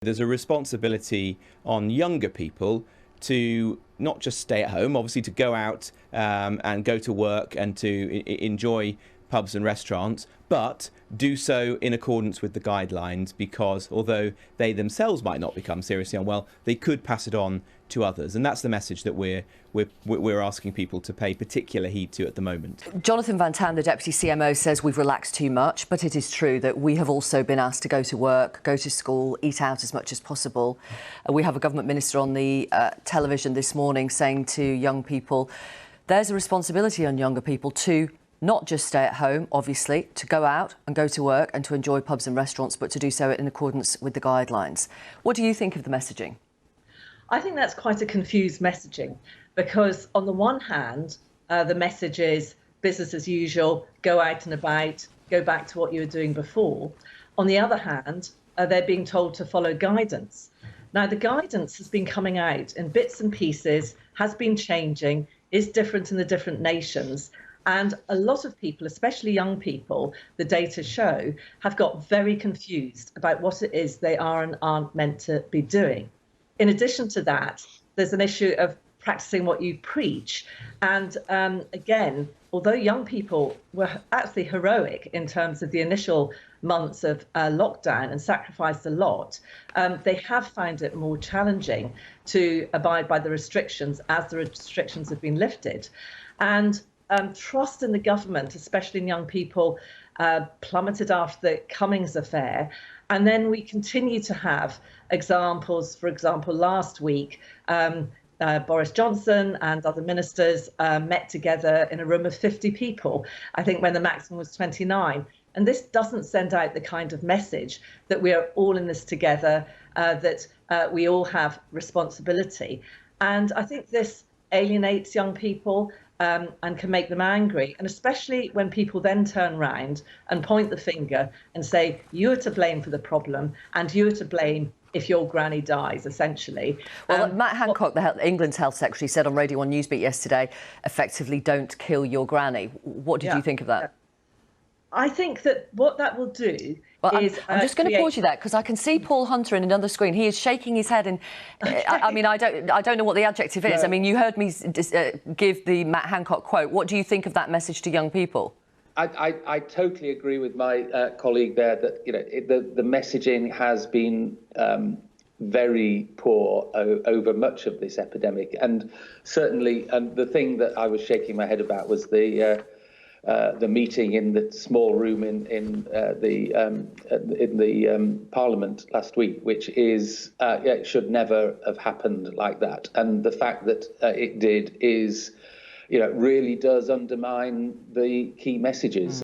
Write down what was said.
There's a responsibility on younger people to not just stay at home, obviously to go out and go to work and to enjoy pubs and restaurants, but do so in accordance with the guidelines, because although they themselves might not become seriously unwell, they could pass it on to others. And that's the message that we're asking people to pay particular heed to at the moment. Jonathan Van Tam, the Deputy CMO, says we've relaxed too much, but it is true that we have also been asked to go to work, go to school, eat out as much as possible. We have a government minister on the television this morning saying to young people, there's a responsibility on younger people to not just stay at home, obviously, to go out and go to work and to enjoy pubs and restaurants, but to do so in accordance with the guidelines. What do you think of the messaging? I think that's quite a confused messaging, because on the one hand, the message is business as usual, go out and about, go back to what you were doing before. On the other hand, they're being told to follow guidance. Now, the guidance has been coming out in bits and pieces, has been changing, is different in the different nations. And a lot of people, especially young people, the data show, have got very confused about what it is they are and aren't meant to be doing. In addition to that, there's an issue of practicing what you preach. And again, although young people were actually heroic in terms of the initial months of lockdown and sacrificed a lot, they have found it more challenging to abide by the restrictions as the restrictions have been lifted. And trust in the government, especially in young people, plummeted after the Cummings affair. And then we continue to have examples. For example, last week, Boris Johnson and other ministers met together in a room of 50 people, I think when the maximum was 29. And this doesn't send out the kind of message that we are all in this together, that we all have responsibility. And I think this alienates young people and can make them angry. And especially when people then turn around and point the finger and say, you're to blame for the problem and you're to blame if your granny dies, essentially. Well, Matt Hancock, England's Health Secretary, said on Radio 1 Newsbeat yesterday, effectively, don't kill your granny. What did you think of that? I think that what that will do is... I'm just going to pause you there, because I can see Paul Hunter in another screen. He is shaking his head, and I mean, I don't know what the adjective is. I mean, you heard me give the Matt Hancock quote. What do you think of that message to young people? I totally agree with my colleague there that the messaging has been very poor over much of this epidemic, and certainly, the thing that I was shaking my head about was the meeting in the small room in the Parliament last week, which is it should never have happened like that. And the fact that it did is, really does undermine the key messages.